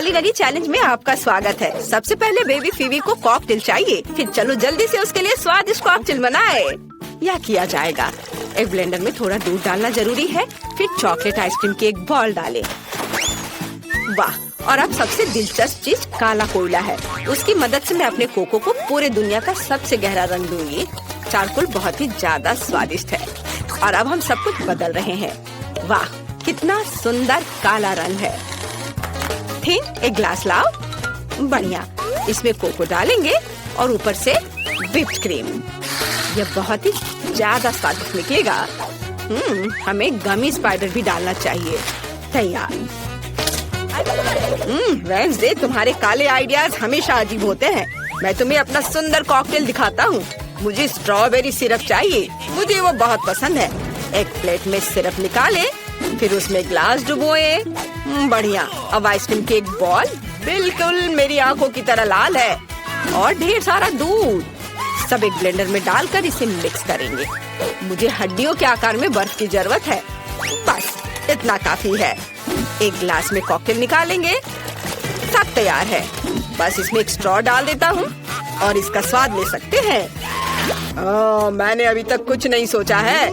काली नगी challenge में आपका स्वागत है। सबसे पहले बेबी फीवी को कॉकटेल चाहिए, फिर चलो जल्दी से उसके लिए स्वादिष्ट कॉकटेल बनाए। यह किया जाएगा। एक ब्लेंडर में थोड़ा दूध डालना जरूरी है, फिर चॉकलेट आइसक्रीम की एक बॉल डालें। वाह! और अब सबसे दिलचस्प चीज काला कोयला है। उसकी मदद से मैं अपने कोको को पूरे दुनिया का सबसे गहरा रंग दूंगी। चारकोल बहुत ही ज्यादा स्वादिष्ट है। और अब हम सब कुछ बदल रहे हैं। वाह! कितना सुंदर काला रंग है। ठीक, एक ग्लास लाओ। बढ़िया, इसमें कोको डालेंगे और ऊपर से व्हिप्ड क्रीम। यह बहुत ही ज्यादा स्वादिष्ट निकलेगा। हमें गमी स्पाइडर भी डालना चाहिए। तैयार। वेडनेसडे, तुम्हारे काले आइडियाज हमेशा अजीब होते हैं। मैं तुम्हें अपना सुंदर कॉकटेल दिखाता हूँ। मुझे स्ट्रॉबेरी सिरप चाहिए, मुझे वो बहुत पसंद है। एक प्लेट में सिरप निकाले, फिर उसमें ग्लास डुबोए। बढ़िया। अब आइसक्रीम की एक बॉल बिल्कुल मेरी आंखों की तरह लाल है। और ढेर सारा दूध। सब एक ब्लेंडर में डालकर इसे मिक्स करेंगे। मुझे हड्डियों के आकार में बर्फ की जरूरत है। बस इतना काफी है। एक ग्लास में कॉकटेल निकालेंगे। सब तैयार है। बस इसमें एक स्ट्रॉ डाल देता हूँ और इसका स्वाद ले सकते हैं। मैंने अभी तक कुछ नहीं सोचा है।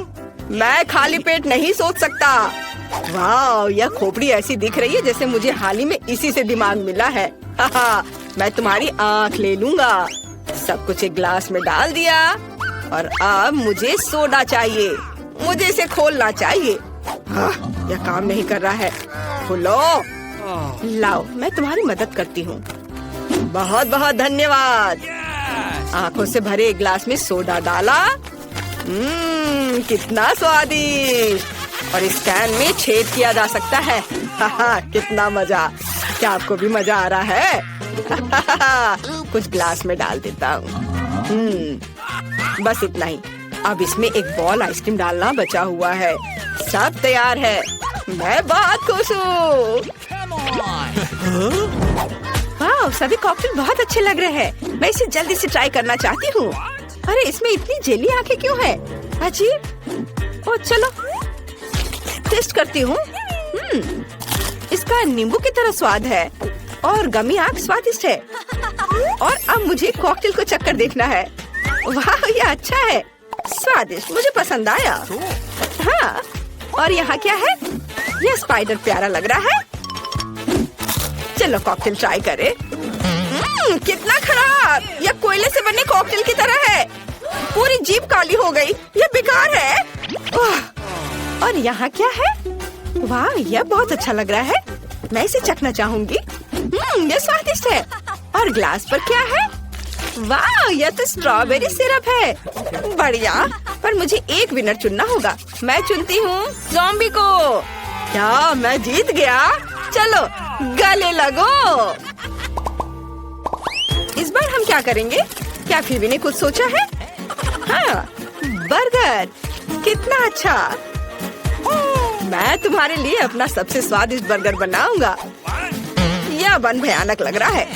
मैं खाली पेट नहीं सोच सकता। वाह! यह खोपड़ी ऐसी दिख रही है जैसे मुझे हाल ही में इसी से दिमाग मिला है। मैं तुम्हारी आँख ले लूंगा। सब कुछ एक ग्लास में डाल दिया और अब मुझे सोडा चाहिए। मुझे इसे खोलना चाहिए। यह काम नहीं कर रहा है। खोलो। लाओ, मैं तुम्हारी मदद करती हूँ। बहुत बहुत धन्यवाद। आंखों से भरे एक ग्लास में सोडा डाला। कितना स्वादिष्ट। और इस कैन में छेद किया जा सकता है। कितना मजा। क्या आपको भी मजा आ रहा है? कुछ ग्लास में डाल देता हूँ। बस इतना ही। अब इसमें एक बॉल आइसक्रीम डालना बचा हुआ है। सब तैयार है। मैं बहुत खुश हूँ। वाह! सभी कॉकटेल बहुत अच्छे लग रहे हैं। मैं इसे जल्दी से ट्राई करना चाहती हूँ। अरे, इसमें इतनी जेली आंखें क्यों है? अजीब। ओ, चलो टेस्ट करती हूँ। इसका नींबू की तरह स्वाद है और गमी आंख स्वादिष्ट है। और अब मुझे कॉकटेल को चक्कर देखना है। वाह! यह अच्छा है, स्वादिष्ट, मुझे पसंद आया। हाँ, और यहाँ क्या है? यह स्पाइडर प्यारा लग रहा है। चलो कॉकटेल ट्राई करें। कितना खराब! यह कोयले से बने कॉकटेल की तरह है। पूरी जीभ काली हो गई। यह बेकार है। और यहाँ क्या है? वाह! यह बहुत अच्छा लग रहा है। मैं इसे चखना चाहूंगी। यह स्वादिष्ट है। और ग्लास पर क्या है? वाह! यह तो स्ट्रॉबेरी सिरप है। बढ़िया। पर मुझे एक विनर चुनना होगा। मैं चुनती हूँ ज़ॉम्बी को। क्या मैं जीत गया? चलो गले लगो। इस बार हम क्या करेंगे? क्या फीवी ने कुछ सोचा है? हाँ, बर्गर। कितना अच्छा। मैं तुम्हारे लिए अपना सबसे स्वादिष्ट बर्गर बनाऊंगा। यह बन भयानक लग रहा है,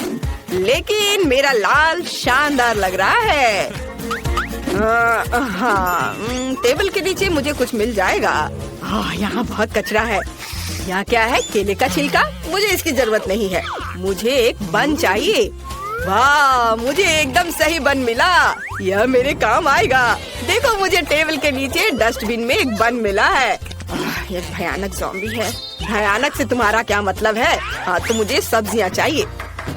लेकिन मेरा लाल शानदार लग रहा है। हाँ, टेबल के नीचे मुझे कुछ मिल जाएगा। यहाँ बहुत कचरा है। यहाँ क्या है? केले का छिलका। मुझे इसकी जरूरत नहीं है। मुझे एक बन चाहिए। वाह! मुझे एकदम सही बन मिला। यह मेरे काम आएगा। देखो, मुझे टेबल के नीचे डस्टबिन में एक बन मिला है। एक भयानक ज़ॉम्बी है। भयानक से तुम्हारा क्या मतलब है? हाँ, तो मुझे सब्जियाँ चाहिए।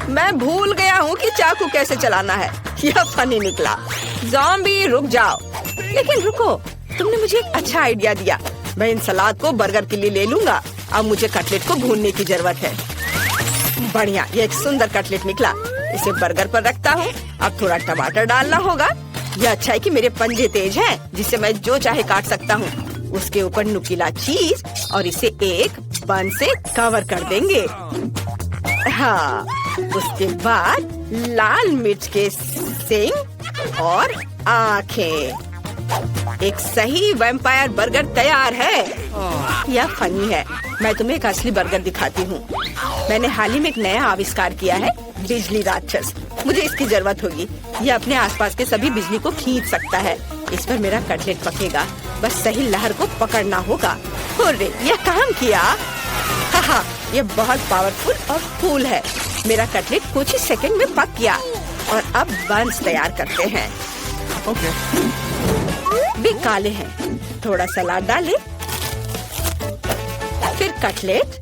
मैं भूल गया हूँ कि चाकू कैसे चलाना है। यह फनी निकला। ज़ॉम्बी रुक जाओ। लेकिन रुको, तुमने मुझे एक अच्छा आइडिया दिया। मैं इन सलाद को बर्गर के लिए ले लूंगा। अब मुझे कटलेट को भूनने की जरूरत है। बढ़िया, ये एक सुंदर कटलेट निकला। इसे बर्गर पर रखता हूँ। अब थोड़ा टमाटर डालना होगा। यह अच्छा है कि मेरे पंजे तेज हैं, जिससे मैं जो चाहे काट सकता हूँ। उसके ऊपर नुकीला चीज और इसे एक बन से कवर कर देंगे। हाँ, उसके बाद लाल मिर्च के सींग और आँखें। एक सही वैम्पायर बर्गर तैयार है। यह फनी है। मैं तुम्हें एक असली बर्गर दिखाती हूँ। मैंने हाल ही में एक नया आविष्कार किया है, बिजली राक्षस। मुझे इसकी जरूरत होगी। यह अपने आसपास के सभी बिजली को खींच सकता है। इस पर मेरा कटलेट पकेगा। बस सही लहर को पकड़ना होगा। हुर्रे, यह काम किया। हाँ, ये बहुत पावरफुल और कूल है। मेरा कटलेट कुछ ही सेकंड में पक गया और अब बंस तैयार करते हैं। Okay. भी काले हैं। थोड़ा सलाद डालें, फिर कटलेट,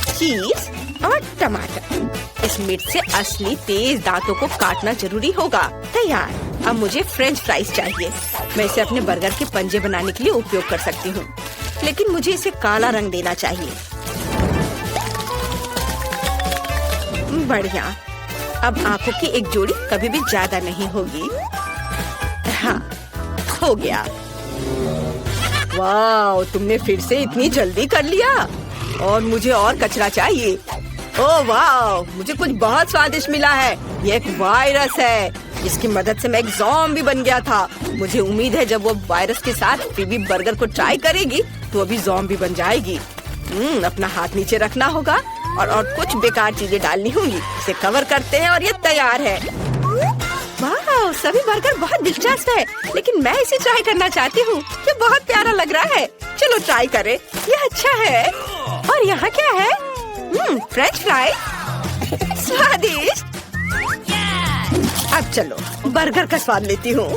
चीज और टमाटर। इस मीट से असली तेज दांतों को काटना जरूरी होगा। तैयार। अब मुझे फ्रेंच फ्राइज चाहिए। मैं इसे अपने बर्गर के पंजे बनाने के लिए उपयोग कर सकती हूँ, लेकिन मुझे इसे काला रंग देना चाहिए। बढ़िया। अब आंखों की एक जोड़ी कभी भी ज्यादा नहीं होगी। हाँ, हो गया। वाह, तुमने फिर से इतनी जल्दी कर लिया। और मुझे और कचरा चाहिए। ओह वाह, मुझे कुछ बहुत स्वादिष्ट मिला है। ये एक वायरस है जिसकी मदद से मैं एक ज़ॉम्बी बन गया था। मुझे उम्मीद है जब वो वायरस के साथ फिबी बर्गर को ट्राई करेगी तो वो भी ज़ॉम्बी बन जाएगी। अपना हाथ नीचे रखना होगा और कुछ बेकार चीजें डालनी होंगी। इसे कवर करते हैं और ये तैयार है। वाह, सभी बर्गर बहुत दिलचस्प है, लेकिन मैं इसे ट्राई करना चाहती हूँ। ये बहुत प्यारा लग रहा है। चलो ट्राई करें। ये अच्छा है। और यहाँ क्या है? French fry. स्वादिष्ट। अब चलो बर्गर का स्वाद लेती हूँ।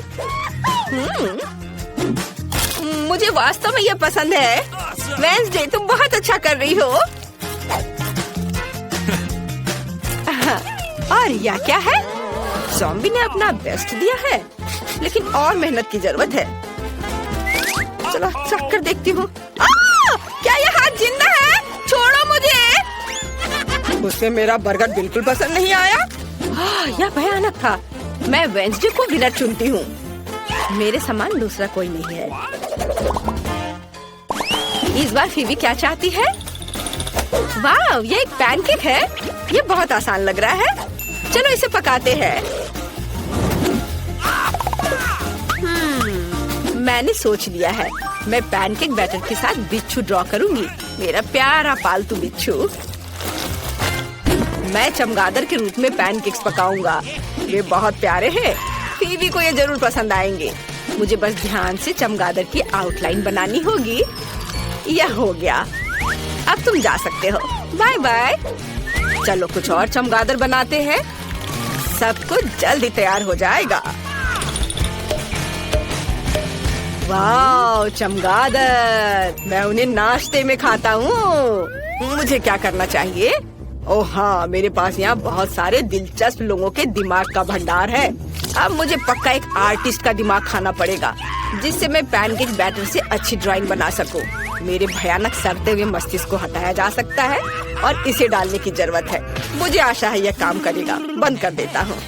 मुझे वास्तव में ये पसंद है। वेंसडे, तुम बहुत अच्छा कर रही हो। और यह क्या है? ज़ॉम्बी ने अपना बेस्ट दिया है, लेकिन और मेहनत की जरूरत है। चलो चख कर देखती हूँ। क्या ये हाथ जिंदा है? छोड़ो मुझे। उसे मेरा बर्गर बिल्कुल पसंद नहीं आया। यह भयानक था। मैं वेंसडे को विनर चुनती हूँ। मेरे समान दूसरा कोई नहीं है। इस बार फिबी क्या चाहती है? वाह, ये एक पैनकेक है। ये बहुत आसान लग रहा है। चलो इसे पकाते हैं। मैंने सोच लिया है। मैं पैनकेक बैटर के साथ बिच्छू ड्रॉ करूंगी। मेरा प्यारा पालतू बिच्छू। मैं चमगादड़ के रूप में पैनकेक्स पकाऊंगा। ये बहुत प्यारे हैं। फिबी को ये जरूर पसंद आएंगे। मुझे बस ध्यान से चमगादड़ की आउटलाइन बनानी होगी। यह हो गया। अब तुम जा सकते हो। Bye bye. चलो कुछ और चमगादड़ बनाते हैं। सब कुछ जल्दी तैयार हो जाएगा। वाह, चमगादड़। मैं उन्हें नाश्ते में खाता हूँ। मुझे क्या करना चाहिए? ओह हाँ, मेरे पास यहाँ बहुत सारे दिलचस्प लोगों के दिमाग का भंडार है। अब मुझे पक्का एक आर्टिस्ट का दिमाग खाना पड़ेगा, जिससे मैं पैनकेक बैटर से अच्छी ड्राइंग बना सकूं। मेरे भयानक सड़ते हुए मस्तिष्क को हटाया जा सकता है और इसे डालने की जरूरत है। मुझे आशा है यह काम करेगा। बंद कर देता हूँ।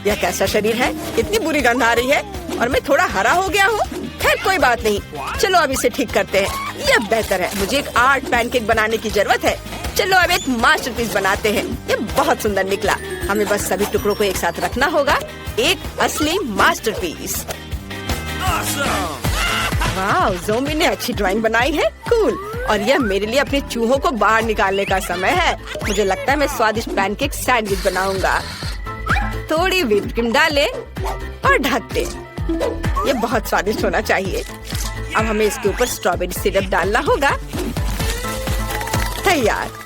यह कैसा शरीर है? इतनी बुरी गंध आ रही है और मैं थोड़ा हरा हो गया हूँ। खैर कोई बात नहीं। चलो अब इसे ठीक करते हैं। यह बेहतर है। मुझे एक आर्ट पैनकेक बनाने की जरूरत है। चलो अब एक मास्टरपीस बनाते हैं। ये बहुत सुंदर निकला। हमें बस सभी टुकड़ों को एक साथ रखना होगा। एक असली मास्टरपीस। वाह, ज़ॉम्बी ने अच्छी ड्राइंग बनाई है। कूल। और यह मेरे लिए अपने चूहों को बाहर निकालने का समय है। मुझे लगता है मैं स्वादिष्ट पैनकेक सैंडविच बनाऊंगा। थोड़ी व्हिप क्रीम डालें और ढक दें। ये बहुत स्वादिष्ट होना चाहिए। अब हमें इसके ऊपर स्ट्रॉबेरी सिरप डालना होगा। तैयार।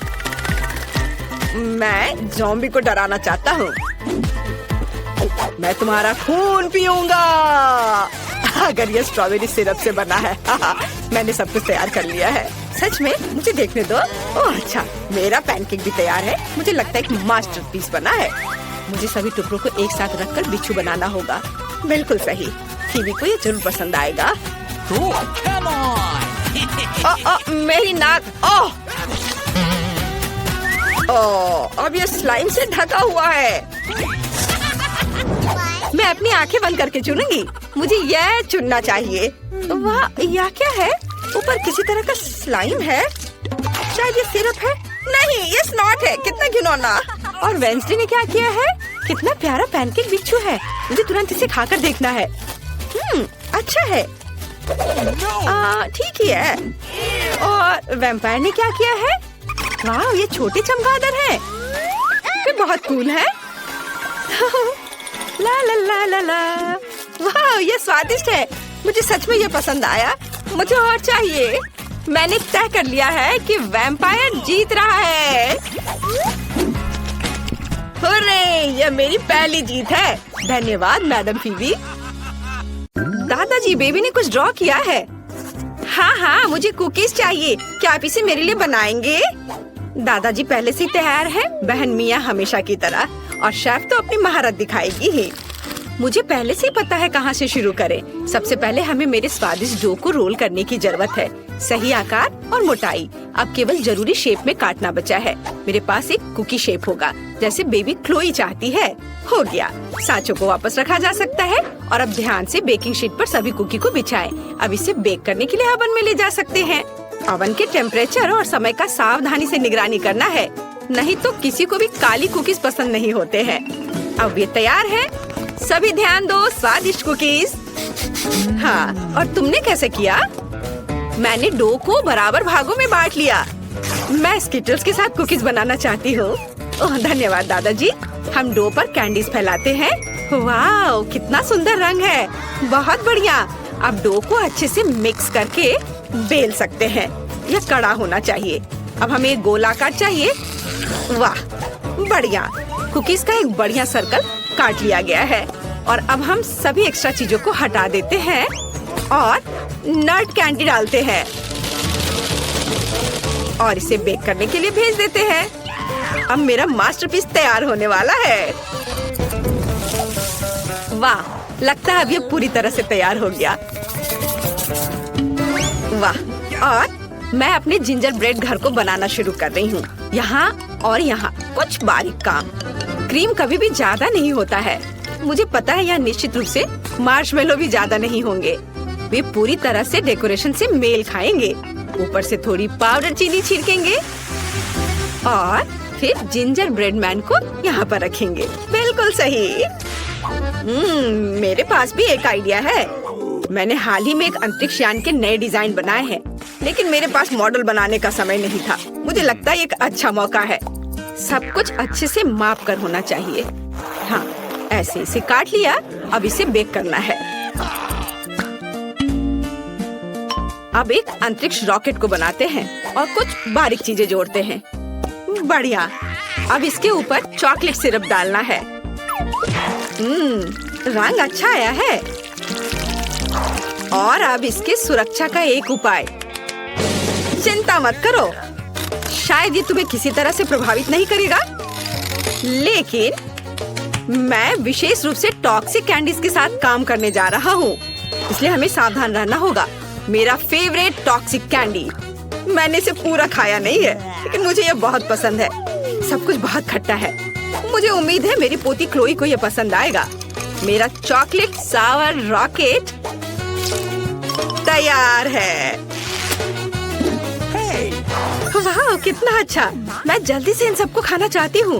मैं ज़ॉम्बी को डराना चाहता हूँ। मैं तुम्हारा खून पीऊंगा अगर ये स्ट्रॉबेरी सिरप से बना है। मैंने सब कुछ तैयार कर लिया है। सच में? मुझे देखने दो। ओह अच्छा, मेरा पैनकेक भी तैयार है। मुझे लगता है एक मास्टरपीस बना है। मुझे सभी टुकड़ों को एक साथ रखकर बिच्छू बनाना होगा। बिल्कुल सही। फिबी को ये जरूर पसंद आएगा। मेरी नाक। अब ये स्लाइम से ढका हुआ है। मैं अपनी आंखें बंद करके चुनूंगी। मुझे यह चुनना चाहिए। वाह, यह क्या है? ऊपर किसी तरह का स्लाइम है। शायद ये सिरप है। नहीं, ये स्नॉट है। कितना घिनौना। और वेंसडे ने क्या किया है? कितना प्यारा पैनकेक बिच्छू है। मुझे तुरंत इसे खाकर देखना है। अच्छा है। ठीक ही है। और वैम्पायर ने क्या किया है? वाह, ये छोटे चमगादड़ हैं। वे बहुत कूल है। ला ला ला ला ला। वाह, ये स्वादिष्ट है। मुझे सच में ये पसंद आया। मुझे और चाहिए। मैंने तय कर लिया है कि वैम्पायर जीत रहा है। हुर्रे, यह मेरी पहली जीत है। धन्यवाद मैडम फीबी। दादाजी, बेबी ने कुछ ड्रॉ किया है। हाँ, मुझे कुकीज चाहिए। क्या आप इसे मेरे लिए बनाएंगे? दादाजी पहले से तैयार है, बहन मिया हमेशा की तरह, और शेफ तो अपनी महारत दिखाएगी ही। मुझे पहले से ही पता है कहाँ से शुरू करें। सबसे पहले हमें मेरे स्वादिष्ट डो को रोल करने की जरूरत है। सही आकार और मोटाई। अब केवल जरूरी शेप में काटना बचा है। मेरे पास एक कुकी शेप होगा, जैसे बेबी क्लोई चाहती है। हो गया। सांचों को वापस रखा जा सकता है और अब ध्यान से बेकिंग शीट पर सभी कुकी को बिछाएं। अब इसे बेक करने के लिए ओवन में ले जा सकते हैं। ओवन के टेम्परेचर और समय का सावधानी से निगरानी करना है, नहीं तो किसी को भी काली कुकीज पसंद नहीं होते हैं। अब ये तैयार है। सभी ध्यान दो, स्वादिष्ट कुकीज। हाँ, और तुमने कैसे किया? मैंने डो को बराबर भागों में बांट लिया। मैं स्किटल्स के साथ कुकीज बनाना चाहती हूँ। ओह, धन्यवाद दादाजी। हम डो पर कैंडीज फैलाते हैं। वाह, कितना सुंदर रंग है। बहुत बढ़िया। अब डो को अच्छे से मिक्स करके बेल सकते हैं। यह कड़ा होना चाहिए। अब हमें एक गोलाकार चाहिए। वाह, बढ़िया। कुकीज का एक बढ़िया सर्कल काट लिया गया है और अब हम सभी एक्स्ट्रा चीजों को हटा देते हैं और नट कैंडी डालते हैं और इसे बेक करने के लिए भेज देते हैं। अब मेरा मास्टरपीस तैयार होने वाला है। वाह, लगता है अब ये पूरी तरह से तैयार हो गया। वाह, और मैं अपने जिंजर ब्रेड घर को बनाना शुरू कर रही हूँ। यहाँ और यहाँ कुछ बारीक काम। क्रीम कभी भी ज्यादा नहीं होता है। मुझे पता है यह निश्चित रूप से मार्शमेलो भी ज्यादा नहीं होंगे। वे पूरी तरह से डेकोरेशन से मेल खाएंगे। ऊपर से थोड़ी पाउडर चीनी छिड़केंगे और फिर जिंजर ब्रेड मैन को यहाँ पर रखेंगे। बिल्कुल सही। मेरे पास भी एक आइडिया है। मैंने हाल ही में एक अंतरिक्ष यान के नए डिजाइन बनाए हैं, लेकिन मेरे पास मॉडल बनाने का समय नहीं था। मुझे लगता है एक अच्छा मौका है। सब कुछ अच्छे से माप कर होना चाहिए। हाँ, ऐसे इसे काट लिया। अब इसे बेक करना है। अब एक अंतरिक्ष रॉकेट को बनाते हैं और कुछ बारीक चीजें जोड़ते हैं। बढ़िया। अब इसके ऊपर चॉकलेट सिरप डालना है। रंग अच्छा आया है। और अब इसके सुरक्षा का एक उपाय। चिंता मत करो, शायद ये तुम्हें किसी तरह से प्रभावित नहीं करेगा, लेकिन मैं विशेष रूप से टॉक्सिक कैंडीज के साथ काम करने जा रहा हूँ, इसलिए हमें सावधान रहना होगा। मेरा फेवरेट टॉक्सिक कैंडी। मैंने इसे पूरा खाया नहीं है, लेकिन मुझे ये बहुत पसंद है। सब कुछ बहुत खट्टा है। मुझे उम्मीद है मेरी पोती क्लोई को ये पसंद आएगा। मेरा चॉकलेट सावर रॉकेट तैयार है। वाह, कितना अच्छा। मैं जल्दी से इन सबको खाना चाहती हूँ,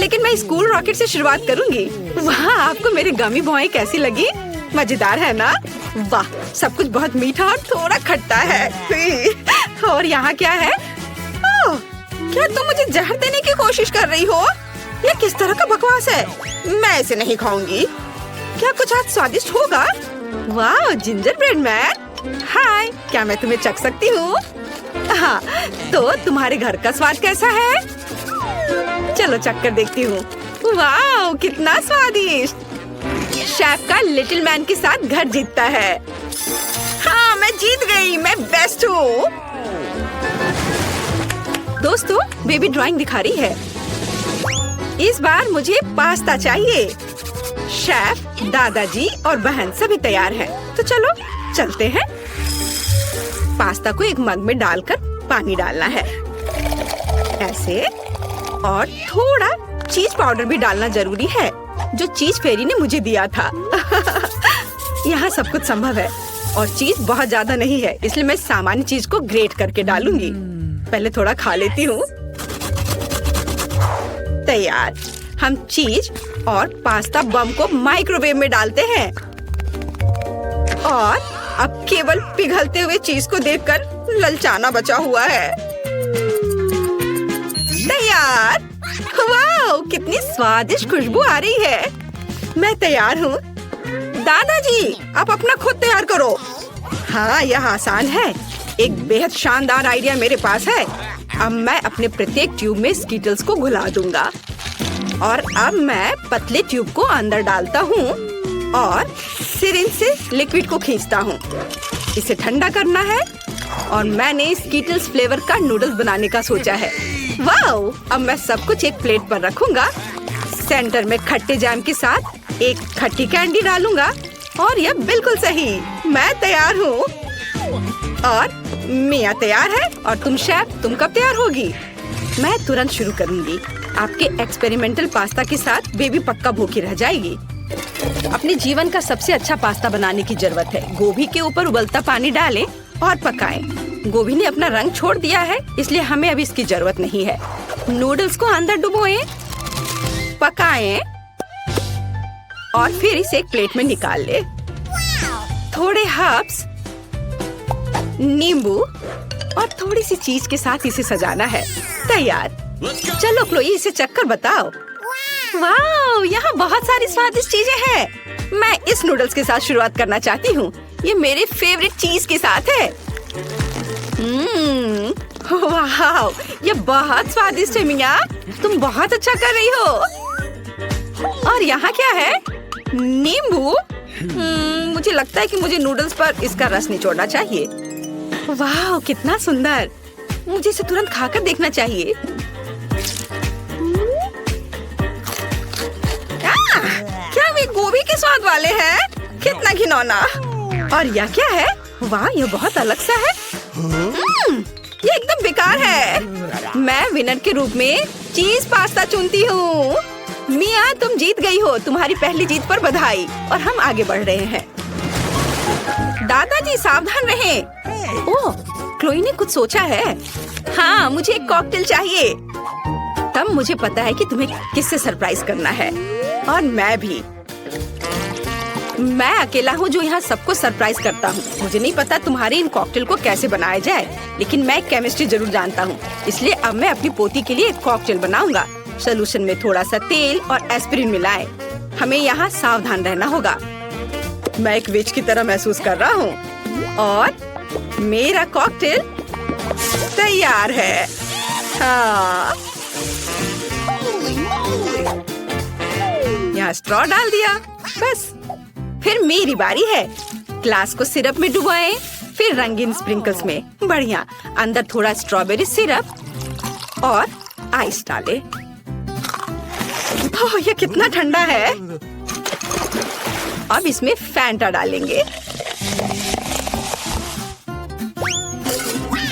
लेकिन मैं स्कूल रॉकेट से शुरुआत करूँगी। वाह, आपको मेरी गमी बॉय कैसी लगी? मजेदार है ना? वाह, सब कुछ बहुत मीठा और थोड़ा खट्टा है। और यहाँ क्या है? ओह, क्या तुम मुझे जहर देने की कोशिश कर रही हो? ये किस तरह का बकवास है? मैं इसे नहीं खाऊंगी। क्या कुछ आज स्वादिष्ट होगा? वाह, जिंजर ब्रेड मैन। हाय, क्या मैं तुम्हें चख सकती हूँ? हाँ, तो तुम्हारे घर का स्वाद कैसा है? चलो चख कर देखती हूँ। वाह, कितना स्वादिष्ट। शेफ का लिटिल मैन के साथ घर जीतता है। हाँ, मैं जीत गई। मैं बेस्ट हूँ। दोस्तों, बेबी ड्राइंग दिखा रही है। इस बार मुझे पास्ता चाहिए। शेफ, दादाजी और बहन सभी तैयार हैं, तो चलो चलते हैं। पास्ता को एक मग में डालकर पानी डालना है, ऐसे, और थोड़ा चीज पाउडर भी डालना जरूरी है, जो चीज फेरी ने मुझे दिया था। यहाँ सब कुछ संभव है और चीज बहुत ज्यादा नहीं है, इसलिए मैं सामान्य चीज को ग्रेट करके डालूंगी। पहले थोड़ा खा लेती हूँ। तैयार। हम चीज और पास्ता बम को माइक्रोवेव में डालते हैं और अब केवल पिघलते हुए चीज को देखकर ललचाना बचा हुआ है। तैयार। वाह, कितनी स्वादिष्ट खुशबू आ रही है। मैं तैयार हूँ। दादाजी, आप अपना खुद तैयार करो। हाँ, यह आसान है। एक बेहद शानदार आइडिया मेरे पास है। अब मैं अपने प्रत्येक ट्यूब में स्कीटल्स को घुला दूंगा और अब मैं पतले ट्यूब को अंदर डालता हूँ और सिरिंज से लिक्विड को खींचता हूँ। इसे ठंडा करना है और मैंने स्कीटल्स फ्लेवर का नूडल्स बनाने का सोचा है। वाओ! अब मैं सब कुछ एक प्लेट पर रखूंगा। सेंटर में खट्टे जैम के साथ एक खट्टी कैंडी डालूंगा और यह बिल्कुल सही। मैं तैयार हूँ और मिया तैयार है। और तुम शेफ, तुम कब तैयार होगी? मैं तुरंत शुरू करूंगी। आपके एक्सपेरिमेंटल पास्ता के साथ बेबी पक्का भूखी रह जाएगी। अपने जीवन का सबसे अच्छा पास्ता बनाने की जरूरत है। गोभी के ऊपर उबलता पानी डालें और पकाएं। गोभी ने अपना रंग छोड़ दिया है, इसलिए हमें अभी इसकी जरूरत नहीं है। नूडल्स को अंदर डुबोएं, पकाएं और फिर इसे एक प्लेट में निकाल ले। थोड़े हर्ब्स, नींबू और थोड़ी सी चीज के साथ इसे सजाना है। तैयार। चलो क्लोई, इसे चखकर बताओ। वाह, यहाँ बहुत सारी स्वादिष्ट चीजें हैं। मैं इस नूडल्स के साथ शुरुआत करना चाहती हूँ। ये मेरे फेवरेट चीज के साथ है। वाह, ये बहुत स्वादिष्ट है मिया। तुम बहुत अच्छा कर रही हो। और यहाँ क्या है? नींबू। मुझे लगता है कि मुझे नूडल्स पर इसका रस निचोड़ना चाहिए। वाह, कितना सुंदर। मुझे इसे तुरंत खाकर देखना चाहिए। क्या वे गोभी के स्वाद वाले हैं? कितना घिनौना। और यह क्या है? वाह, यह बहुत अलग सा है। ये एकदम बेकार है। मैं विनर के रूप में चीज पास्ता चुनती हूँ। मिया, तुम जीत गई हो। तुम्हारी पहली जीत पर बधाई। और हम आगे बढ़ रहे हैं। दादाजी सावधान रहें। ओह, क्लोई ने कुछ सोचा है। हाँ, मुझे एक कॉकटेल चाहिए। तब मुझे पता है कि तुम्हें किससे सरप्राइज करना है। और मैं भी। मैं अकेला हूँ जो यहाँ सबको सरप्राइज करता हूँ। मुझे नहीं पता तुम्हारे इन कॉकटेल को कैसे बनाया जाए, लेकिन मैं केमिस्ट्री जरूर जानता हूँ। इसलिए अब मैं अपनी पोती के लिए एक कॉकटेल बनाऊंगा। सोल्यूशन में थोड़ा सा तेल और एस्पिरिन मिलाएं। हमें यहाँ सावधान रहना होगा। मैं एक विच की तरह महसूस कर रहा हूँ और मेरा कॉकटेल तैयार है। हाँ, यहाँ स्ट्रॉ डाल दिया। बस, फिर मेरी बारी है। ग्लास को सिरप में डुबाएं, फिर रंगीन स्प्रिंकल्स में। बढ़िया। अंदर थोड़ा स्ट्रॉबेरी सिरप और आइस डालें। ओह, ये कितना ठंडा है। अब इसमें फैंटा डालेंगे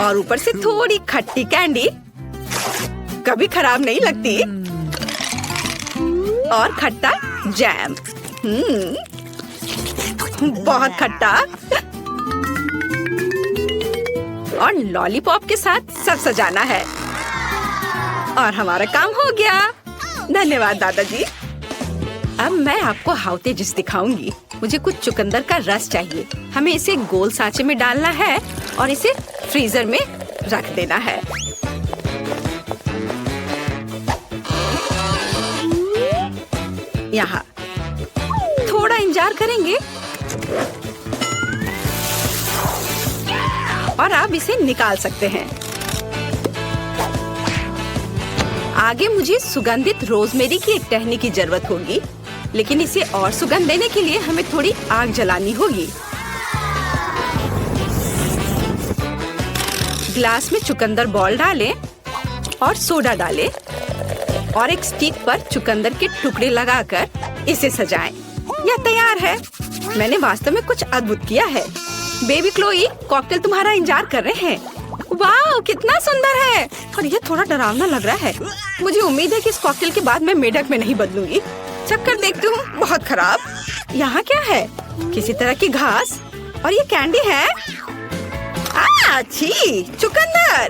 और ऊपर से थोड़ी खट्टी कैंडी। कभी खराब नहीं लगती। और खट्टा जैम। बहुत खट्टा। और लॉलीपॉप के साथ सब सजाना है। और हमारा काम हो गया। धन्यवाद दादाजी। अब मैं आपको हाउते जिस दिखाऊंगी। मुझे कुछ चुकंदर का रस चाहिए। हमें इसे गोल सांचे में डालना है और इसे फ्रीजर में रख देना है। यहाँ थोड़ा इंतजार करेंगे और आप इसे निकाल सकते हैं। आगे मुझे सुगंधित रोजमेरी की एक टहनी की जरूरत होगी, लेकिन इसे और सुगंध देने के लिए हमें थोड़ी आग जलानी होगी। ग्लास में चुकंदर बॉल डालें और सोडा डालें और एक स्टिक पर चुकंदर के टुकड़े लगाकर इसे सजाएं। यह तैयार है। मैंने वास्तव में कुछ अद्भुत किया है। बेबी क्लोई, कॉकटेल तुम्हारा इंतजार कर रहे हैं। वाह, कितना सुंदर है। और यह थोड़ा डरावना लग रहा है। मुझे उम्मीद है कि इस कॉकटेल के बाद मैं मेढक में नहीं बदलूंगी। चक्कर देखती हूँ। बहुत खराब। यहाँ क्या है? किसी तरह की घास और ये कैंडी है। अच्छी चुकंदर।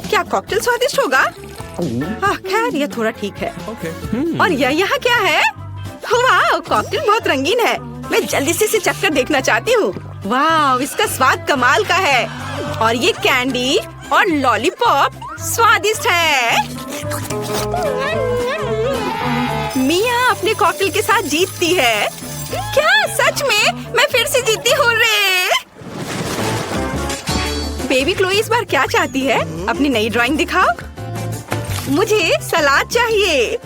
क्या कॉकटेल स्वादिष्ट होगा? खैर, यह थोड़ा ठीक है। और यह यहाँ क्या है? वाह, कॉकटेल बहुत रंगीन है। मैं जल्दी से इसे चक्कर देखना चाहती हूँ। वाह, इसका स्वाद कमाल का है। और ये कैंडी और लॉलीपॉप स्वादिष्ट है। मिया अपने कॉकटेल के साथ जीतती है। क्या सच में? मैं फिर से जीती हूँ रे। बेबी क्लोई इस बार क्या चाहती है? अपनी नई ड्राइंग दिखाओ। मुझे सलाद चाहिए।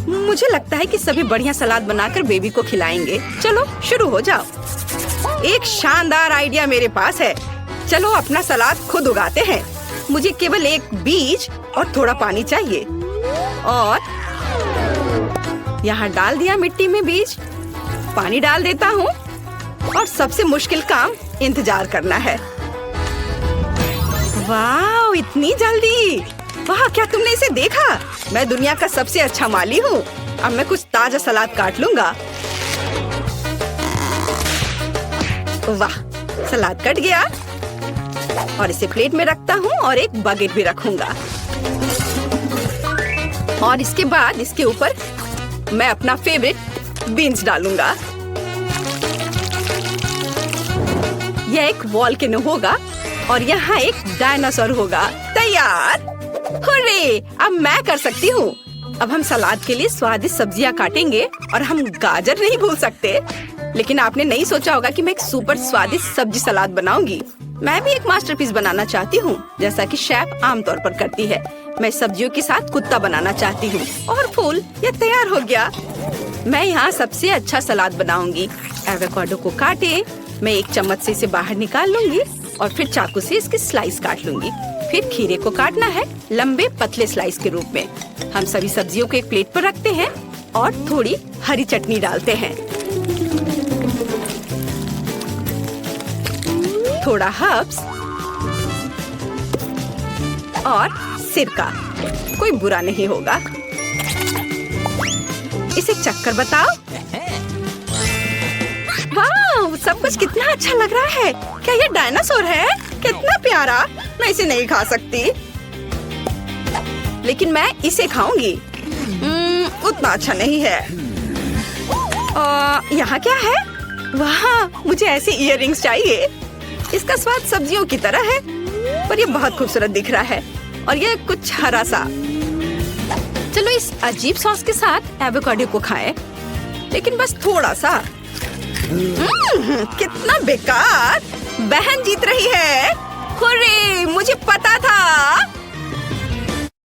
मुझे लगता है कि सभी बढ़िया सलाद बनाकर बेबी को खिलाएंगे। चलो शुरू हो जाओ। एक शानदार आइडिया मेरे पास है। चलो अपना सलाद खुद उगाते हैं। मुझे केवल एक बीज और थोड़ा पानी चाहिए। और यहाँ डाल दिया मिट्टी में बीज। पानी डाल देता हूँ और सबसे मुश्किल काम इंतजार करना है। वाह, इतनी जल्दी! वाह, क्या तुमने इसे देखा? मैं दुनिया का सबसे अच्छा माली हूँ। अब मैं कुछ ताजा सलाद काट लूंगा। वाह, सलाद कट गया और इसे प्लेट में रखता हूँ और एक बकेट भी रखूंगा। और इसके बाद इसके ऊपर मैं अपना फेवरेट बीन्स डालूंगा। यह एक वॉल्केनो होगा और यहाँ एक डायनासोर होगा। तैयार! हुर्रे! अब मैं कर सकती हूँ। अब हम सलाद के लिए स्वादिष्ट सब्जियाँ काटेंगे और हम गाजर नहीं भूल सकते। लेकिन आपने नहीं सोचा होगा कि मैं एक सुपर स्वादिष्ट सब्जी सलाद बनाऊंगी। मैं भी एक मास्टरपीस बनाना चाहती हूँ, जैसा कि शेफ आमतौर पर करती है। मैं सब्जियों के साथ कुत्ता बनाना चाहती हूँ। और फूल, ये तैयार हो गया। मैं यहाँ सबसे अच्छा सलाद बनाऊंगी। एवोकाडो को काटे, मैं एक चम्मच से इसे बाहर निकाल लूंगी और फिर चाकू से इसकी स्लाइस काट लूंगी। फिर खीरे को काटना है लंबे पतले स्लाइस के रूप में। हम सभी सब्जियों को एक प्लेट पर रखते हैं और थोड़ी हरी चटनी डालते हैं। थोड़ा हर्ब्स और सिरका, कोई बुरा नहीं होगा। इसे चक्कर बताओ। वाह, सब कुछ कितना अच्छा लग रहा है। क्या ये डायनासोर है? कितना प्यारा। मैं इसे नहीं खा सकती, लेकिन मैं इसे खाऊंगी। उतना अच्छा नहीं है। यहाँ क्या है? वाह, मुझे ऐसे इयररिंग्स चाहिए। इसका स्वाद सब्जियों की तरह है, पर ये बहुत खूबसूरत दिख रहा है। और ये कुछ हरा सा। चलो इस अजीब सॉस के साथ एवोकाडो को खाएं, लेकिन बस थोड़ा सा। कितना बेकार! बहन जीत रही है। हुर्रे! मुझे पता था।